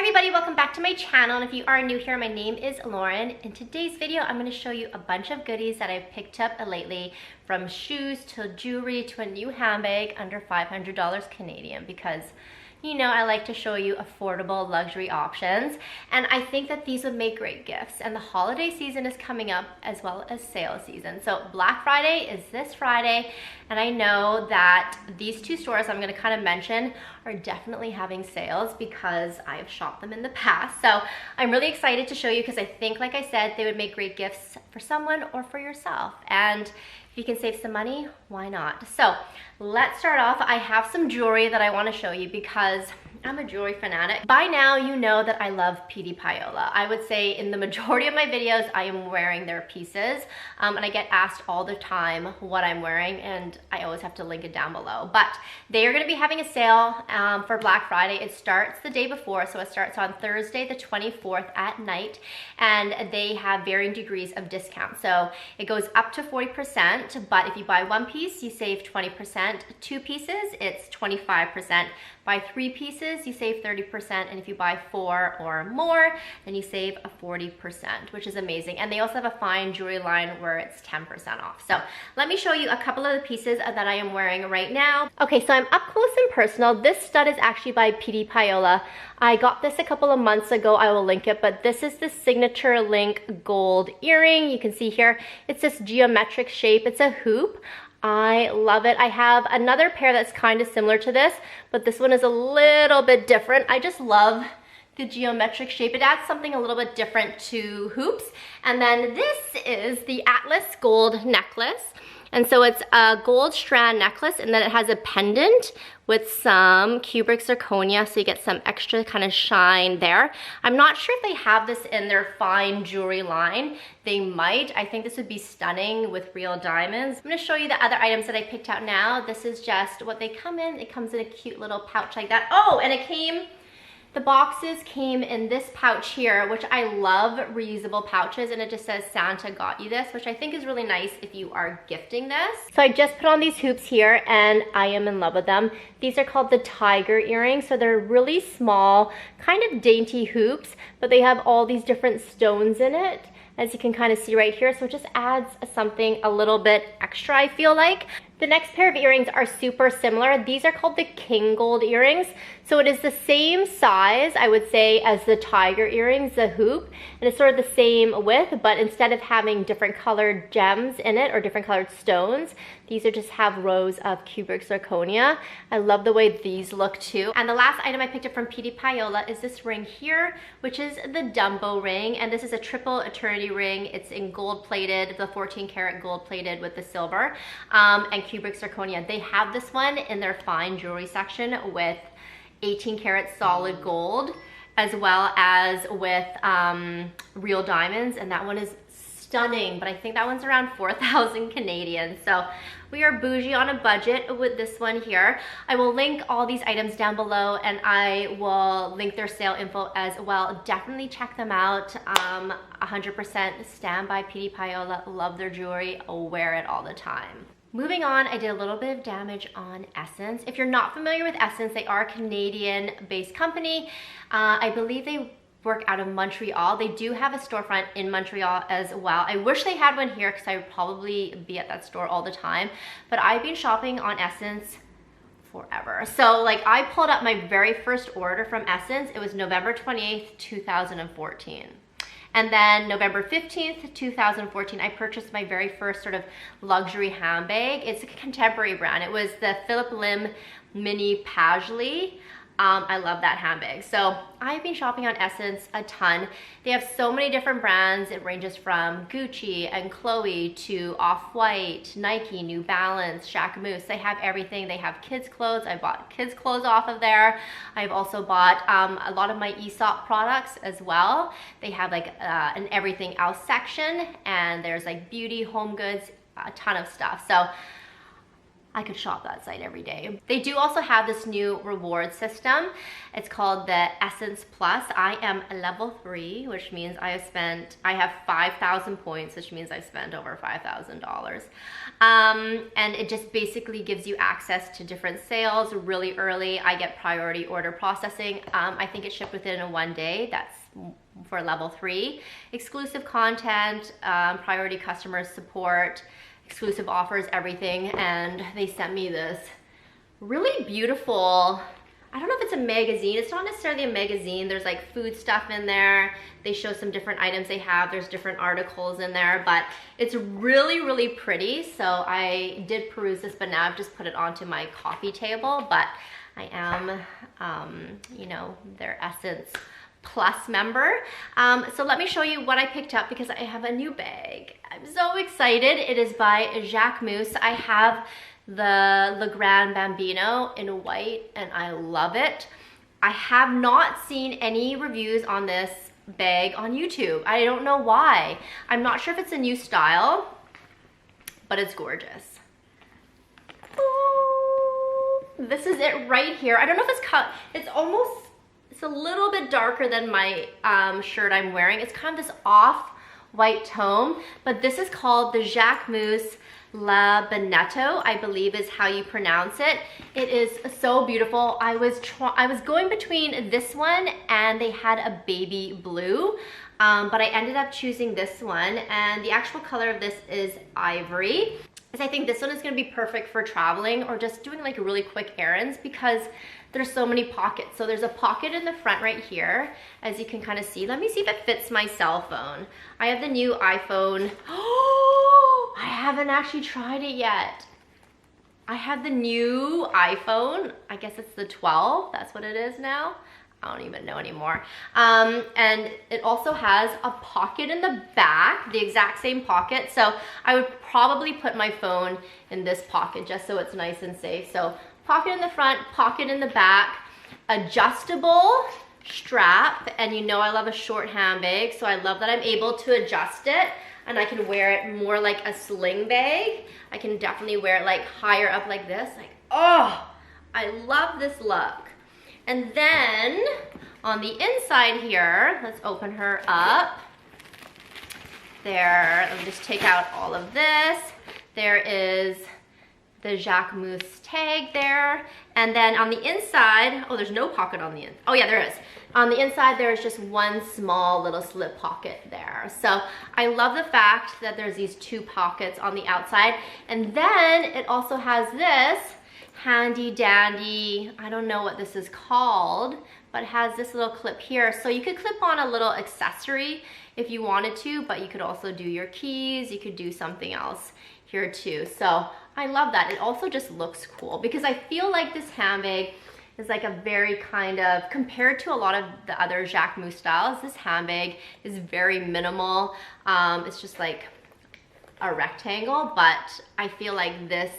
everybody, welcome back to my channel, and if you are new here, my name is Lauren. In today's video, I'm going to show you a bunch of goodies that I've picked up lately, from shoes to jewelry to a new handbag under $500 Canadian, because you know I like to show you affordable luxury options, and I think that these would make great gifts. And the holiday season is coming up, as well as sale season. So Black Friday is this Friday, and I know that these two stores I'm going to kind of mention are definitely having sales because I have shopped them in the past. So I'm really excited to show you because I think, like I said, they would make great gifts for someone or for yourself. And if you can save some money, why not? So let's start off. I have some jewelry that I want to show you because I'm a jewelry fanatic. By now, you know that I love PDPAOLA. I would say in the majority of my videos, I am wearing their pieces, and I get asked all the time what I'm wearing, and I always have to link it down below. But they are going to be having a sale for Black Friday. It starts the day before, so it starts on Thursday the 24th at night, and they have varying degrees of discount. So it goes up to 40%, but if you buy one piece, you save 20%. Two pieces, it's 25%. Buy three pieces, you save 30%, and if you buy four or more, then you save a 40%, which is amazing. And they also have a fine jewelry line where it's 10% off. So let me show you a couple of the pieces that I am wearing right now. Okay, so I'm up close and personal. This stud is actually by PDPAOLA. I got this a couple of months ago. I will link it, but this is the signature link gold earring. You can see here, it's this geometric shape. It's a hoop. I love it. I have another pair that's kind of similar to this, but this one is a little bit different. I just love the geometric shape. It adds something a little bit different to hoops. And then this is the Atlas gold necklace. And so it's a gold strand necklace, and then it has a pendant with some cubic zirconia, so you get some extra kind of shine there. I'm not sure if they have this in their fine jewelry line. They might. I think this would be stunning with real diamonds. I'm gonna show you the other items that I picked out now. This is just what they come in. It comes in a cute little pouch like that. Oh, and the boxes came in this pouch here, which I love reusable pouches, and it just says Santa got you this, which I think is really nice if you are gifting this. So I just put on these hoops here, and I am in love with them. These are called the tiger earrings, so they're really small, kind of dainty hoops, but they have all these different stones in it, as you can kind of see right here, so it just adds something a little bit extra, I feel like. The next pair of earrings are super similar. These are called the king gold earrings. So it is the same size, I would say, as the tiger earrings, the hoop, and it's sort of the same width, but instead of having different colored gems in it or different colored stones, these are just have rows of cubic zirconia. I love the way these look too. And the last item I picked up from PDPAOLA is this ring here, which is the Dumbo ring, and this is a triple eternity ring. It's in gold plated, the 14 karat gold plated with the silver, and cubic zirconia. They have this one in their fine jewelry section with 18 karat solid gold, as well as with real diamonds, and that one is stunning, but I think that one's around 4,000 Canadian. So we are bougie on a budget with this one here. I will link all these items down below, and I will link their sale info as well. Definitely check them out. 100% stand by PDPAOLA. Love their jewelry. I'll wear it all the time. Moving on, I did a little bit of damage on Essence. If you're not familiar with Essence, they are a Canadian-based company. I believe they work out of Montreal. They do have a storefront in Montreal as well. I wish they had one here because I would probably be at that store all the time. But I've been shopping on Essence forever. So like, I pulled up my very first order from Essence. It was November 28th, 2014. And then November 15th, 2014, I purchased my very first sort of luxury handbag. It's a contemporary brand. It was the Philippe Lim Mini Pagely. I love that handbag. So I've been shopping on Essence a ton. They have so many different brands. It ranges from Gucci and Chloe to Off-White, Nike, New Balance, Jacquemus. They have everything. They have kids clothes. I bought kids clothes off of there. I've also bought a lot of my Aesop products as well. They have like an everything else section, and there's like beauty, home goods, a ton of stuff. So I could shop that site every day. They do also have this new reward system. It's called the Essence Plus. I am a level 3, which means I have 5,000 points, which means I spent over $5,000. And it just basically gives you access to different sales really early. I get priority order processing. I think it shipped within 1 day. That's for level 3. Exclusive content, priority customer support, exclusive offers, everything. And they sent me this really beautiful, I don't know if it's a magazine. It's not necessarily a magazine. There's like food stuff in there. They show some different items they have. There's different articles in there, but it's really, really pretty. So I did peruse this, but now I've just put it onto my coffee table. But I am, you know, their Essence Plus member. So let me show you what I picked up because I have a new bag. I'm so excited. It is by Jacquemus. I have the Le Grand Bambino in white and I love it. I have not seen any reviews on this bag on YouTube. I don't know why. I'm not sure if it's a new style, but it's gorgeous. Ooh, this is it right here. I don't know if it's cut. It's a little bit darker than my shirt I'm wearing. It's kind of this off-white tone, but this is called the Jacquemus La Benetto, I believe is how you pronounce it. It is so beautiful. I was going between this one and they had a baby blue, but I ended up choosing this one, and the actual color of this is ivory. I think this one is going to be perfect for traveling or just doing like really quick errands because there's so many pockets. So there's a pocket in the front right here, as you can kind of see. Let me see if it fits my cell phone. I have the new iPhone. Oh, I haven't actually tried it yet. I have the new iPhone. I guess it's the 12. That's what it is now. I don't even know anymore. And it also has a pocket in the back, the exact same pocket. So I would probably put my phone in this pocket just so it's nice and safe. So pocket in the front, pocket in the back, adjustable strap. And you know I love a short handbag, so I love that I'm able to adjust it and I can wear it more like a sling bag. I can definitely wear it like higher up like this. Like, oh, I love this look. And then on the inside here, let's open her up. There, let me just take out all of this. There is the Jacquemus tag there. And then on the inside, oh, there's no pocket on the inside. Oh yeah, there is. On the inside, there's just one small little slip pocket there. So I love the fact that there's these 2 pockets on the outside. And then it also has this handy dandy, I don't know what this is called, but it has this little clip here. So you could clip on a little accessory if you wanted to, but you could also do your keys, you could do something else here too. So I love that. It also just looks cool because I feel like this handbag is like a very kind of, compared to a lot of the other Jacquemus styles, this handbag is very minimal. It's just like a rectangle, but I feel like this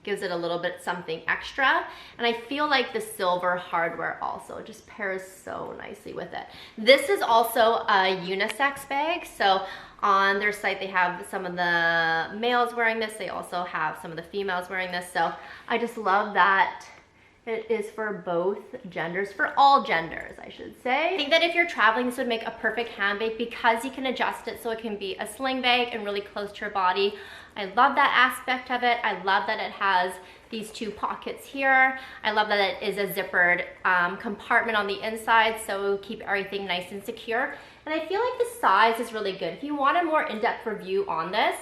gives it a little bit something extra. And I feel like the silver hardware also just pairs so nicely with it. This is also a unisex bag. So on their site, they have some of the males wearing this. They also have some of the females wearing this. So I just love that it is for both genders, for all genders, I should say. I think that if you're traveling, this would make a perfect handbag because you can adjust it so it can be a sling bag and really close to your body. I love that aspect of it. I love that it has these 2 pockets here. I love that it is a zippered compartment on the inside, so it will keep everything nice and secure. And I feel like the size is really good. If you want a more in-depth review on this,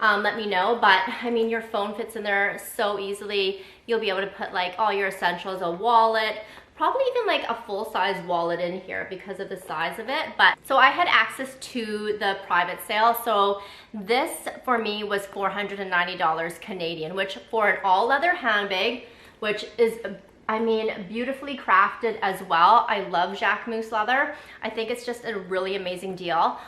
let me know. But I mean, your phone fits in there so easily. You'll be able to put like all your essentials, a wallet, probably even like a full-size wallet in here because of the size of it. But so I had access to the private sale. So this for me was $490 Canadian, which for an all leather handbag, which is, I mean, beautifully crafted as well. I love Jacquemus leather. I think it's just a really amazing deal.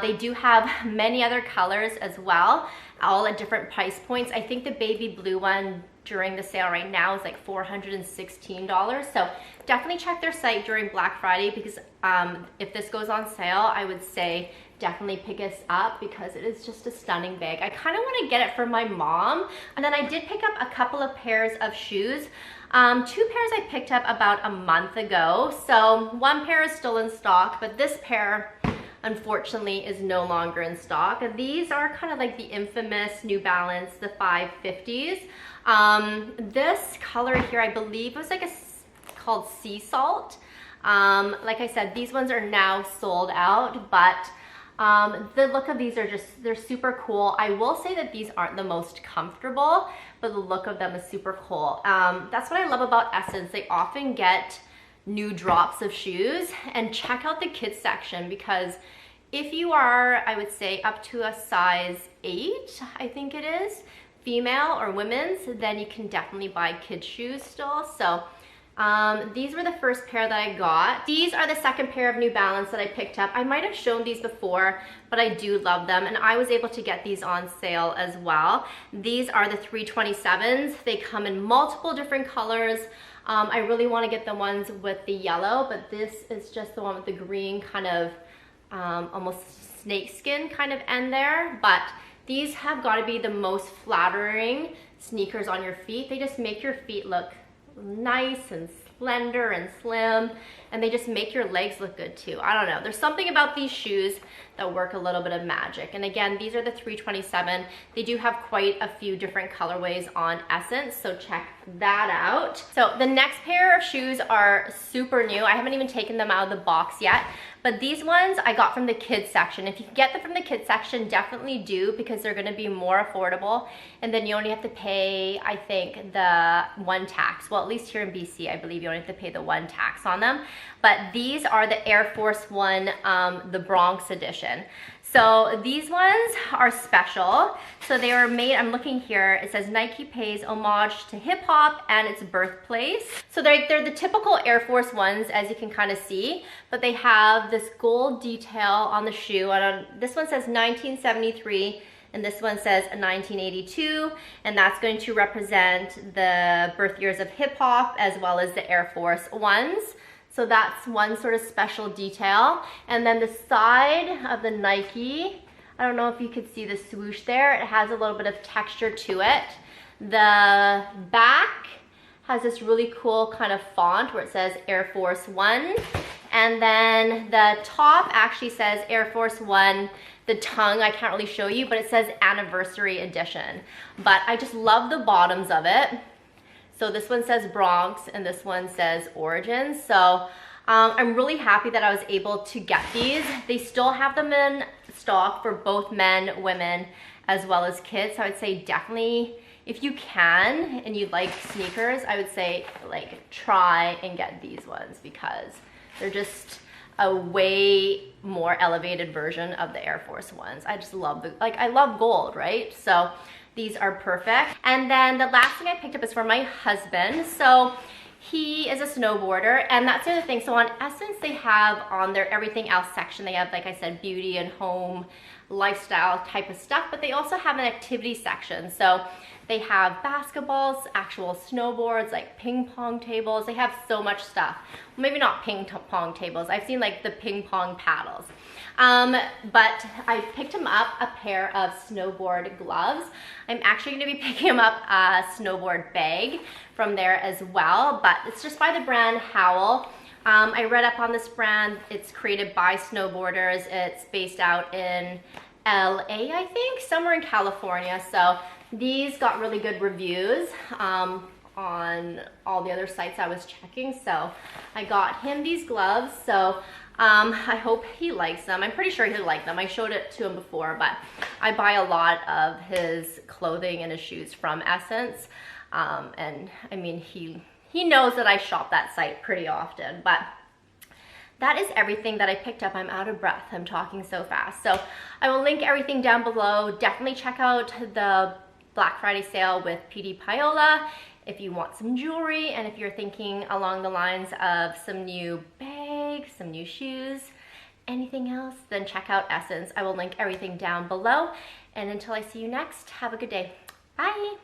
They do have many other colors as well, all at different price points. I think the baby blue one during the sale right now is like $416. So definitely check their site during Black Friday, because if this goes on sale, I would say definitely pick this up because it is just a stunning bag. I kind of want to get it for my mom. And then I did pick up a couple of pairs of shoes. 2 pairs I picked up about a month ago. So 1 pair is still in stock, but this pair unfortunately is no longer in stock. These are kind of like the infamous New Balance, the 550s. This color here, I believe, was like called Sea Salt. Like I said, these ones are now sold out, but the look of these are they're super cool. I will say that these aren't the most comfortable, but the look of them is super cool. That's what I love about Essence. They often get new drops of shoes, and check out the kids section, because if you are, I would say, up to a size 8, I think it is, female or women's, then you can definitely buy kids shoes still. So these were the first pair that I got. These are the second pair of New Balance that I picked up. I might have shown these before, but I do love them, and I was able to get these on sale as well. These are the 327s. They come in multiple different colors. I really want to get the ones with the yellow, but this is just the one with the green kind of almost snakeskin kind of end there. But these have got to be the most flattering sneakers on your feet. They just make your feet look nice and slender and slim, and they just make your legs look good too. I don't know, there's something about these shoes that work a little bit of magic. And again, these are the 327. They do have quite a few different colorways on Essence, so check that out. So the next pair of shoes are super new. I haven't even taken them out of the box yet, but these ones I got from the kids section. If you can get them from the kids section, definitely do, because they're gonna be more affordable, and then you only have to pay, I think, the 1 tax. Well, at least here in BC, I believe you only have to pay the 1 tax on them. But these are the Air Force One, the Bronx edition. So these ones are special. So they were made, I'm looking here, it says Nike pays homage to hip hop and its birthplace. So they're the typical Air Force Ones, as you can kind of see, but they have this gold detail on the shoe. This one says 1973, and this one says 1982, and that's going to represent the birth years of hip hop as well as the Air Force Ones. So that's one sort of special detail. And then the side of the Nike, I don't know if you could see the swoosh there, it has a little bit of texture to it. The back has this really cool kind of font where it says Air Force One. And then the top actually says Air Force One. The tongue I can't really show you, but it says Anniversary Edition. But I just love the bottoms of it. So this one says Bronx and this one says Origins. So I'm really happy that I was able to get these. They still have them in stock for both men, women, as well as kids. So I would say definitely, if you can and you like sneakers, I would say like try and get these ones, because they're just a way more elevated version of the Air Force Ones. I just love I love gold, right? So these are perfect. And then the last thing I picked up is for my husband. So he is a snowboarder, and that's the other thing. So on Essence, they have on their everything else section, they have, like I said, beauty and home, lifestyle type of stuff, but they also have an activity section. So they have basketballs, actual snowboards, like ping pong tables. They have so much stuff. Well, maybe not ping pong tables. I've seen like the ping pong paddles. But I picked him up a pair of snowboard gloves. I'm actually going to be picking him up a snowboard bag from there as well, but it's just by the brand Howl. I read up on this brand. It's created by snowboarders. It's based out in LA, I think, somewhere in California. So these got really good reviews on all the other sites I was checking. So I got him these gloves. So I hope he likes them. I'm pretty sure he'll like them. I showed it to him before, but I buy a lot of his clothing and his shoes from Essence. And I mean, he knows that I shop that site pretty often, but that is everything that I picked up. I'm out of breath. I'm talking so fast. So I will link everything down below. Definitely check out the Black Friday sale with PDPAOLA if you want some jewelry, and if you're thinking along the lines of some new bags, some new shoes, anything else, then check out Essence. I will link everything down below. And until I see you next, have a good day. Bye.